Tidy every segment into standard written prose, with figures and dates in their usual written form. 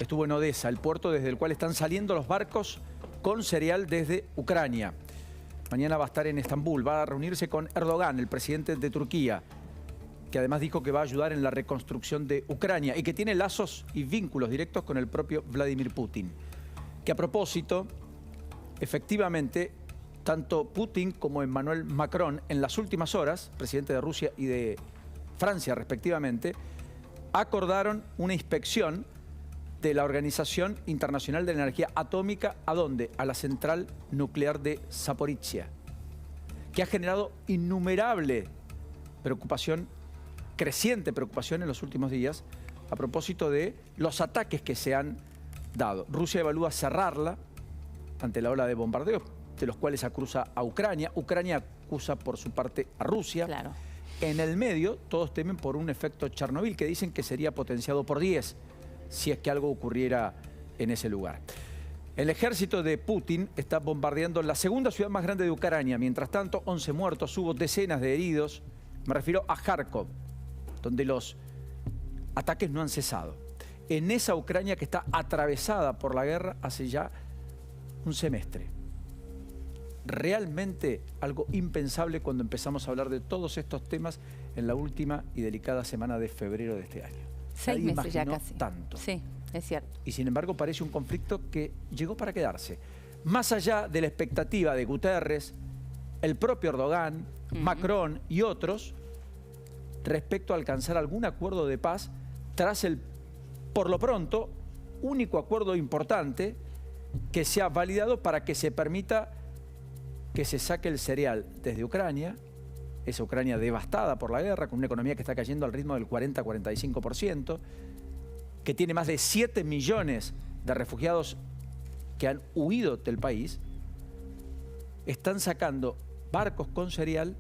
Estuvo en Odesa, el puerto desde el cual están saliendo los barcos con cereal desde Ucrania. Mañana va a estar en Estambul, va a reunirse con Erdogan, el presidente de Turquía, que además dijo que va a ayudar en la reconstrucción de Ucrania y que tiene lazos y vínculos directos con el propio Vladimir Putin. Que a propósito, efectivamente, tanto Putin como Emmanuel Macron, en las últimas horas, presidente de Rusia y de Francia respectivamente, acordaron una inspección de la Organización Internacional de la Energía Atómica. ¿A dónde? A la central nuclear de Zaporizhia, que ha generado innumerable preocupación, creciente preocupación en los últimos días a propósito de los ataques que se han dado. Rusia evalúa cerrarla ante la ola de bombardeos, de los cuales acusa a Ucrania. Ucrania acusa por su parte a Rusia. Claro. En el medio, todos temen por un efecto Chernobyl que dicen que sería potenciado por 10 si es que algo ocurriera en ese lugar. El ejército de Putin está bombardeando la segunda ciudad más grande de Ucrania. Mientras tanto, 11 muertos, hubo decenas de heridos. Me refiero a Kharkov, donde los ataques no han cesado. En esa Ucrania que está atravesada por la guerra hace ya un semestre. Realmente algo impensable cuando empezamos a hablar de todos estos temas en la última y delicada semana de febrero de este año. 6 meses ya casi. Tanto. Sí, es cierto. Y sin embargo parece un conflicto que llegó para quedarse. Más allá de la expectativa de Guterres, el propio Erdogan, Macron y otros, respecto a alcanzar algún acuerdo de paz tras el, por lo pronto, único acuerdo importante que se ha validado para que se permita que se saque el cereal desde Ucrania, esa Ucrania devastada por la guerra, con una economía que está cayendo al ritmo del 40-45%, que tiene más de 7 millones de refugiados que han huido del país. Están sacando barcos con cereal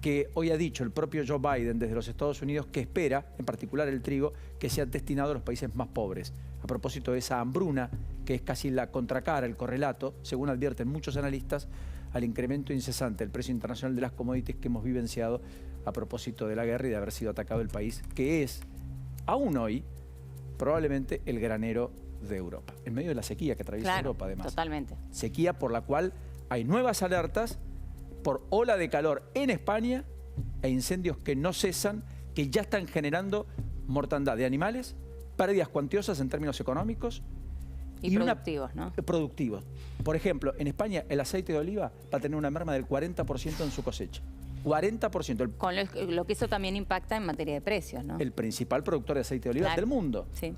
que hoy ha dicho el propio Joe Biden desde los Estados Unidos que espera, en particular el trigo, que sea destinado a los países más pobres. A propósito de esa hambruna, que es casi la contracara, el correlato, según advierten muchos analistas, al incremento incesante del precio internacional de las commodities que hemos vivenciado a propósito de la guerra y de haber sido atacado el país, que es, aún hoy, probablemente el granero de Europa. En medio de la sequía que atraviesa Europa, además. Totalmente. Sequía por la cual hay nuevas alertas por ola de calor en España e incendios que no cesan, que ya están generando mortandad de animales, pérdidas cuantiosas en términos económicos. Y productivos, ¿no? Productivos. Por ejemplo, en España el aceite de oliva va a tener una merma del 40% en su cosecha. 40%. Con lo que eso también impacta en materia de precios, ¿no? El principal productor de aceite de oliva del mundo. Sí.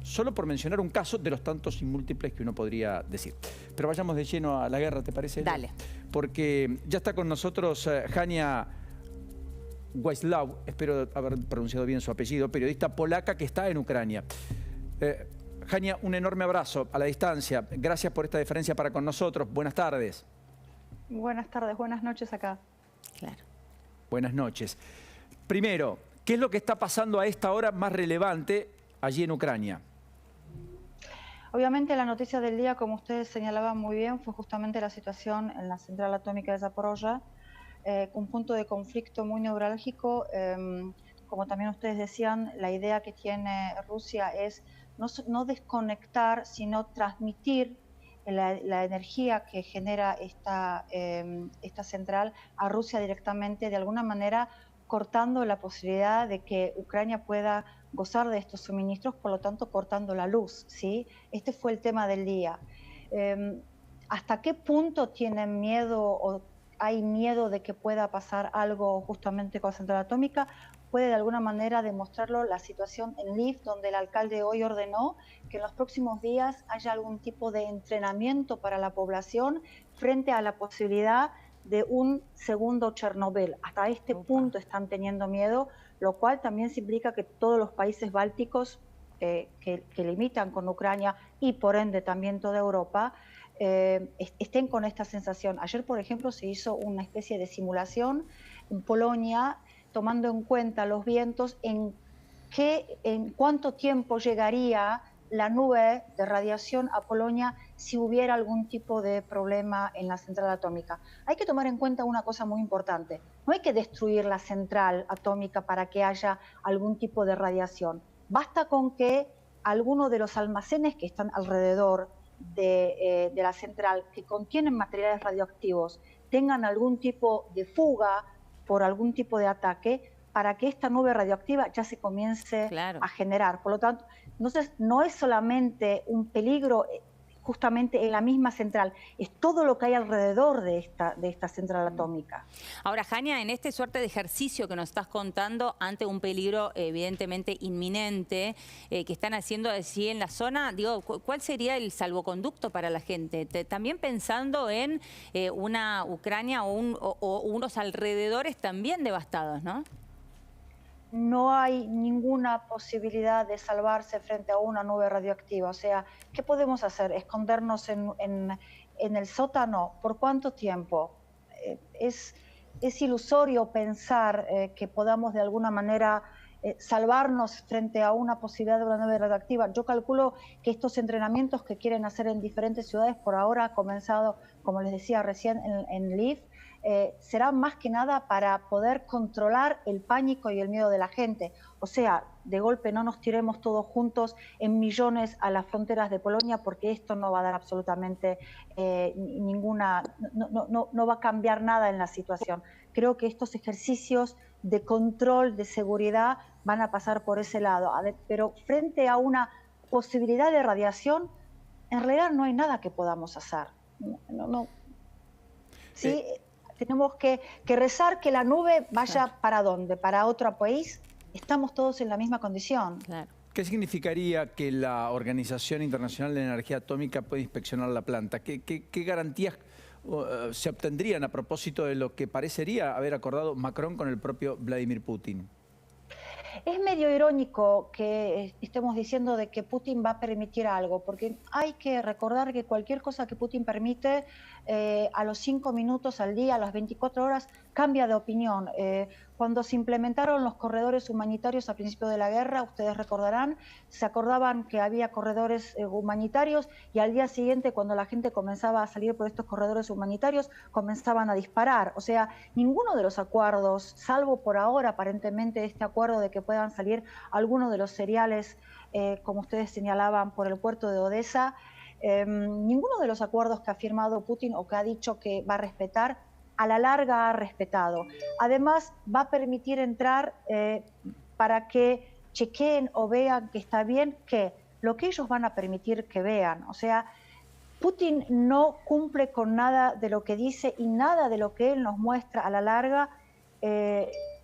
Solo por mencionar un caso de los tantos y múltiples que uno podría decir. Pero vayamos de lleno a la guerra, ¿te parece? Dale. Porque ya está con nosotros Hania Wajsław, espero haber pronunciado bien su apellido, periodista polaca que está en Ucrania. Hania, un enorme abrazo a la distancia. Gracias por esta deferencia para con nosotros. Buenas tardes. Buenas tardes, buenas noches acá. Claro. Buenas noches. Primero, ¿qué es lo que está pasando a esta hora más relevante allí en Ucrania? Obviamente la noticia del día, como ustedes señalaban muy bien, fue justamente la situación en la central atómica de Zaporozhye, un punto de conflicto muy neurálgico. Como también ustedes decían, la idea que tiene Rusia es no desconectar, sino transmitir la energía que genera esta central a Rusia directamente, de alguna manera cortando la posibilidad de que Ucrania pueda gozar de estos suministros, por lo tanto cortando la luz, ¿sí? Este fue el tema del día. ¿Hasta qué punto tienen miedo o hay miedo de que pueda pasar algo justamente con la central atómica? Puede de alguna manera demostrarlo la situación en Lviv, donde el alcalde hoy ordenó que en los próximos días haya algún tipo de entrenamiento para la población frente a la posibilidad de un segundo Chernobyl. Hasta este punto están teniendo miedo, lo cual también se implica que todos los países bálticos que limitan con Ucrania y por ende también toda Europa estén con esta sensación. Ayer, por ejemplo, se hizo una especie de simulación en Polonia, tomando en cuenta los vientos, en cuánto tiempo llegaría la nube de radiación a Polonia si hubiera algún tipo de problema en la central atómica. Hay que tomar en cuenta una cosa muy importante. No hay que destruir la central atómica para que haya algún tipo de radiación. Basta con que algunos de los almacenes que están alrededor de la central, que contienen materiales radioactivos, tengan algún tipo de fuga por algún tipo de ataque, para que esta nube radioactiva ya se comience a generar. Por lo tanto, entonces no es solamente un peligro justamente en la misma central, es todo lo que hay alrededor de esta central atómica. Ahora, Jania, en este suerte de ejercicio que nos estás contando ante un peligro evidentemente inminente que están haciendo así en la zona, digo, ¿cuál sería el salvoconducto para la gente? También pensando en una Ucrania o unos alrededores también devastados, ¿no? No hay ninguna posibilidad de salvarse frente a una nube radioactiva. O sea, ¿qué podemos hacer? ¿Escondernos en el sótano? ¿Por cuánto tiempo? Es ilusorio pensar que podamos de alguna manera salvarnos frente a una posibilidad de una nube radioactiva. Yo calculo que estos entrenamientos que quieren hacer en diferentes ciudades por ahora ha comenzado, como les decía recién, en Lviv, será más que nada para poder controlar el pánico y el miedo de la gente. O sea, de golpe no nos tiremos todos juntos en millones a las fronteras de Polonia, porque esto no va a dar absolutamente ninguna, no va a cambiar nada en la situación. Creo que estos ejercicios de control, de seguridad, van a pasar por ese lado. Pero frente a una posibilidad de radiación, en realidad no hay nada que podamos hacer. Sí. Tenemos que rezar que la nube vaya para dónde, para otro país. Estamos todos en la misma condición. Claro. ¿Qué significaría que la Organización Internacional de Energía Atómica pueda inspeccionar la planta? ¿Qué garantías se obtendrían a propósito de lo que parecería haber acordado Macron con el propio Vladimir Putin? Es medio irónico que estemos diciendo de que Putin va a permitir algo, porque hay que recordar que cualquier cosa que Putin permite, a los 5 minutos al día, a las 24 horas, cambia de opinión. Cuando se implementaron los corredores humanitarios a principio de la guerra, ustedes recordarán, se acordaban que había corredores humanitarios y al día siguiente, cuando la gente comenzaba a salir por estos corredores humanitarios, comenzaban a disparar. O sea, ninguno de los acuerdos, salvo por ahora aparentemente este acuerdo de que puedan salir algunos de los cereales, como ustedes señalaban, por el puerto de Odessa, ninguno de los acuerdos que ha firmado Putin o que ha dicho que va a respetar, a la larga ha respetado. Además, va a permitir entrar para que chequeen o vean que está bien, que lo que ellos van a permitir que vean. O sea, Putin no cumple con nada de lo que dice y nada de lo que él nos muestra a la larga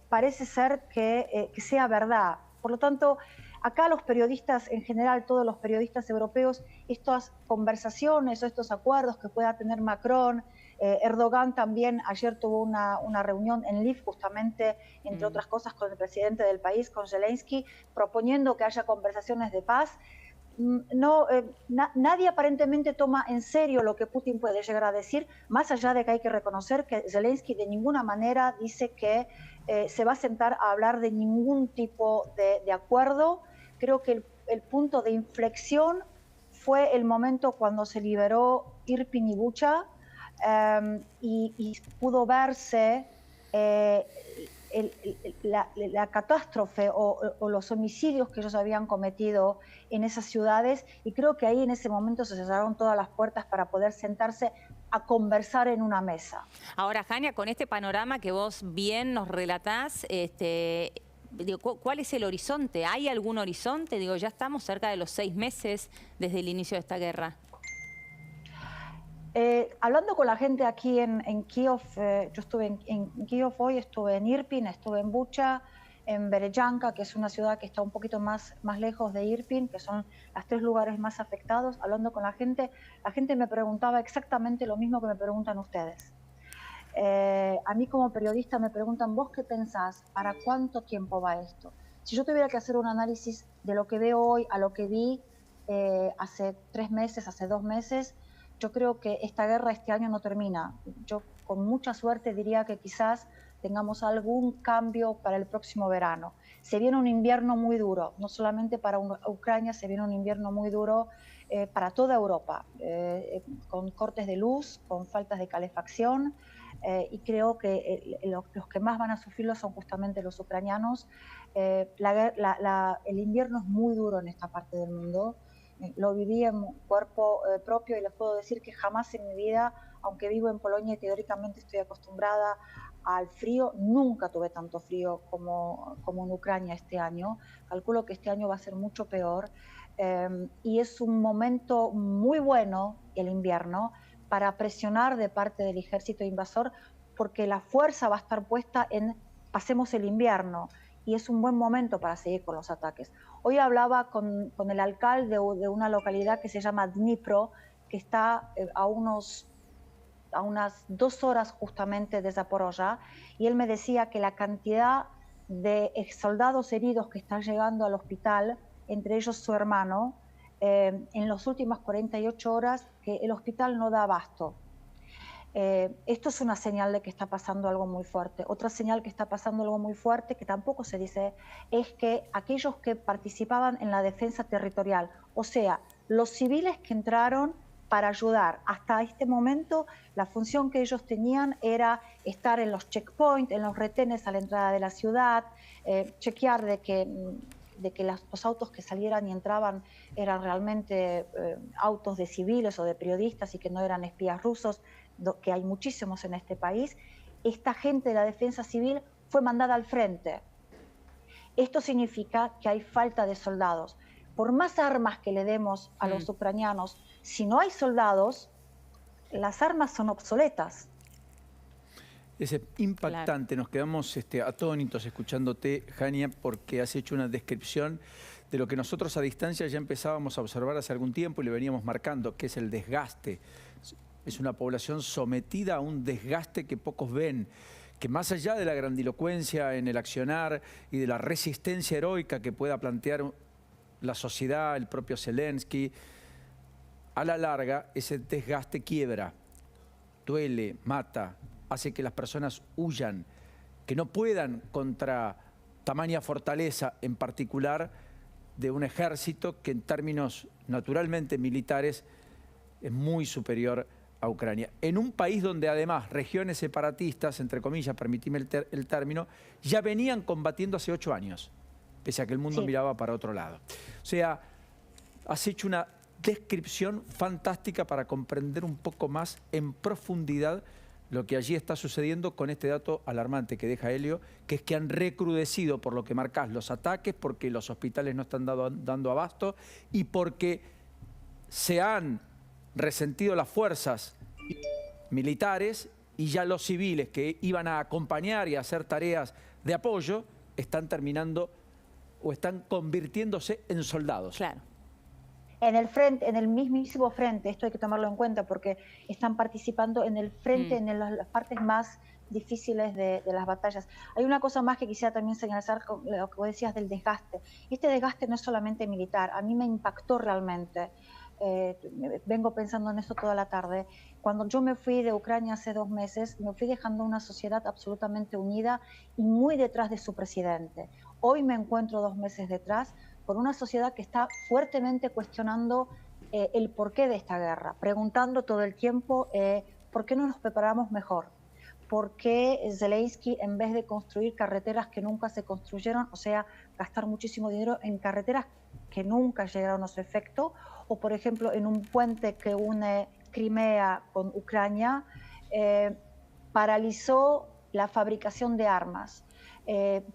parece ser que sea verdad. Por lo tanto, acá los periodistas en general, todos los periodistas europeos, estas conversaciones o estos acuerdos que pueda tener Macron, Erdogan también ayer tuvo una reunión en Lviv justamente, entre otras cosas, con el presidente del país, con Zelensky, proponiendo que haya conversaciones de paz. Nadie aparentemente toma en serio lo que Putin puede llegar a decir, más allá de que hay que reconocer que Zelensky de ninguna manera dice que se va a sentar a hablar de ningún tipo de acuerdo. Creo que el punto de inflexión fue el momento cuando se liberó Irpin y Bucha y pudo verse la catástrofe o los homicidios que ellos habían cometido en esas ciudades, y creo que ahí en ese momento se cerraron todas las puertas para poder sentarse a conversar en una mesa. Ahora, Jania, con este panorama que vos bien nos relatás, digo, ¿cuál es el horizonte? ¿Hay algún horizonte? Digo, ya estamos cerca de los 6 meses desde el inicio de esta guerra. Hablando con la gente aquí en Kiev, yo estuve en Kiev hoy, estuve en Irpin, estuve en Bucha, en Berezyanka, que es una ciudad que está un poquito más lejos de Irpin, que son los 3 lugares más afectados. Hablando con la gente me preguntaba exactamente lo mismo que me preguntan ustedes. A mí como periodista me preguntan, ¿vos qué pensás? ¿Para cuánto tiempo va esto? Si yo tuviera que hacer un análisis de lo que veo hoy a lo que vi hace 3 meses, hace 2 meses, yo creo que esta guerra este año no termina. Yo con mucha suerte diría que quizás tengamos algún cambio para el próximo verano. Se viene un invierno muy duro, no solamente para Ucrania, se viene un invierno muy duro para toda Europa, con cortes de luz, con faltas de calefacción, y creo que los que más van a sufrirlo son justamente los ucranianos. El invierno es muy duro en esta parte del mundo. Lo viví en cuerpo propio y les puedo decir que jamás en mi vida, aunque vivo en Polonia y teóricamente estoy acostumbrada al frío, nunca tuve tanto frío como en Ucrania este año. Calculo que este año va a ser mucho peor. Y es un momento muy bueno, el invierno, para presionar de parte del ejército invasor, porque la fuerza va a estar puesta en pasemos el invierno, y es un buen momento para seguir con los ataques. Hoy hablaba con el alcalde de una localidad que se llama Dnipro, que está a unas 2 horas justamente de Zaporozhye, y él me decía que la cantidad de soldados heridos que están llegando al hospital, entre ellos su hermano, en las últimas 48 horas, que el hospital no da abasto. Esto es una señal de que está pasando algo muy fuerte. Otra señal que está pasando algo muy fuerte, que tampoco se dice, es que aquellos que participaban en la defensa territorial, o sea, los civiles que entraron para ayudar, hasta este momento la función que ellos tenían era estar en los checkpoints, en los retenes a la entrada de la ciudad, chequear de que los autos que salieran y entraban eran realmente autos de civiles o de periodistas y que no eran espías rusos, que hay muchísimos en este país. Esta gente de la defensa civil fue mandada al frente. Esto significa que hay falta de soldados. Por más armas que le demos a los ucranianos, si no hay soldados, las armas son obsoletas. Es impactante, nos quedamos atónitos escuchándote, Jania, porque has hecho una descripción de lo que nosotros a distancia ya empezábamos a observar hace algún tiempo y le veníamos marcando, que es el desgaste. Es una población sometida a un desgaste que pocos ven, que más allá de la grandilocuencia en el accionar y de la resistencia heroica que pueda plantear la sociedad, el propio Zelensky, a la larga ese desgaste quiebra, duele, mata, hace que las personas huyan, que no puedan contra tamaña fortaleza, en particular de un ejército que en términos naturalmente militares es muy superior a Ucrania. En un país donde además regiones separatistas, entre comillas, permitime el término, ya venían combatiendo hace 8 años, pese a que el mundo miraba para otro lado. O sea, has hecho una descripción fantástica para comprender un poco más en profundidad lo que allí está sucediendo con este dato alarmante que deja Helio, que es que han recrudecido, por lo que marcás, los ataques, porque los hospitales no están dando abasto y porque se han resentido las fuerzas militares y ya los civiles que iban a acompañar y a hacer tareas de apoyo están terminando o están convirtiéndose en soldados. Claro. En el frente, en el mismísimo frente, esto hay que tomarlo en cuenta porque están participando en el frente, en las partes más difíciles de las batallas. Hay una cosa más que quisiera también señalar con lo que vos decías del desgaste. Este desgaste no es solamente militar, a mí me impactó realmente. Vengo pensando en esto toda la tarde. Cuando yo me fui de Ucrania hace 2 meses, me fui dejando una sociedad absolutamente unida y muy detrás de su presidente. Hoy me encuentro 2 meses detrás con una sociedad que está fuertemente cuestionando el porqué de esta guerra, preguntando todo el tiempo por qué no nos preparamos mejor, por qué Zelensky, en vez de construir carreteras que nunca se construyeron, o sea, gastar muchísimo dinero en carreteras que nunca llegaron a su efecto, o por ejemplo en un puente que une Crimea con Ucrania, paralizó la fabricación de armas.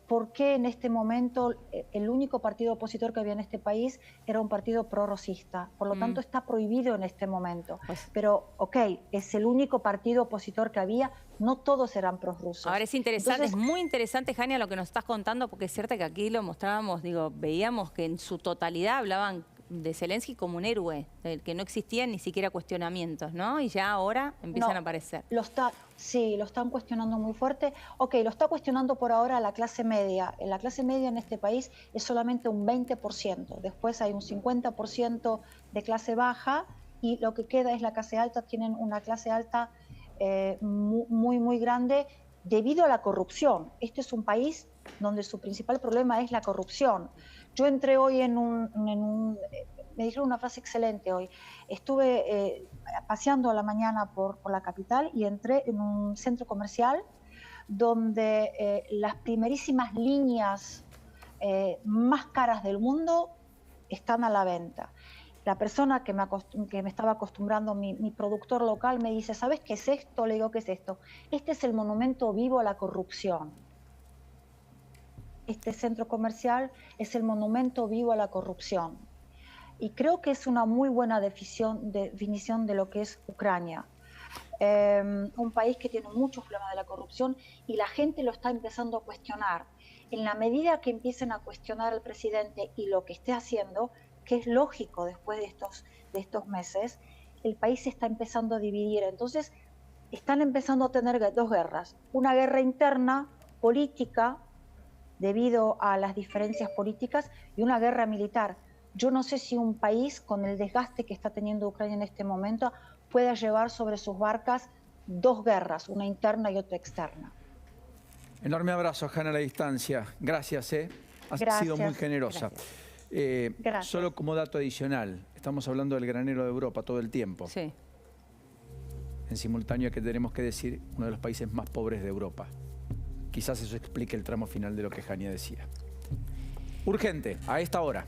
¿Por qué en este momento el único partido opositor que había en este país era un partido prorrosista? Por lo tanto, está prohibido en este momento. Pero, ok, es el único partido opositor que había, no todos eran prorrusos. Ahora es interesante, es muy interesante, Jania, lo que nos estás contando, porque es cierto que aquí lo mostrábamos, digo, veíamos que en su totalidad hablaban de Zelensky como un héroe, del que no existían ni siquiera cuestionamientos, ¿no? Y ya ahora empiezan a aparecer. Sí, lo están cuestionando muy fuerte. Ok, lo está cuestionando por ahora la clase media. La clase media en este país es solamente un 20%. Después hay un 50% de clase baja y lo que queda es la clase alta. Tienen una clase alta muy grande debido a la corrupción. Este es un país donde su principal problema es la corrupción. Yo entré hoy me dijeron una frase excelente hoy. Estuve paseando a la mañana por la capital y entré en un centro comercial donde las primerísimas líneas más caras del mundo están a la venta. La persona que me estaba acostumbrando, mi productor local, me dice, ¿sabes qué es esto? Le digo, ¿qué es esto? Este es el monumento vivo a la corrupción. Este centro comercial es el monumento vivo a la corrupción. Y creo que es una muy buena definición de lo que es Ucrania. Un país que tiene muchos problemas de la corrupción y la gente lo está empezando a cuestionar. En la medida que empiecen a cuestionar al presidente y lo que esté haciendo, que es lógico después de estos meses, el país se está empezando a dividir. Entonces, están empezando a tener dos guerras. Una guerra interna, política, debido a las diferencias políticas, y una guerra militar. Yo no sé si un país, con el desgaste que está teniendo Ucrania en este momento, pueda llevar sobre sus barcas dos guerras, una interna y otra externa. Enorme abrazo, Hanna, a la distancia. Gracias, Has sido muy generosa. Gracias. Solo como dato adicional, estamos hablando del granero de Europa todo el tiempo. Sí. En simultáneo que tenemos que decir uno de los países más pobres de Europa. Quizás eso explique el tramo final de lo que Jania decía. Urgente, a esta hora.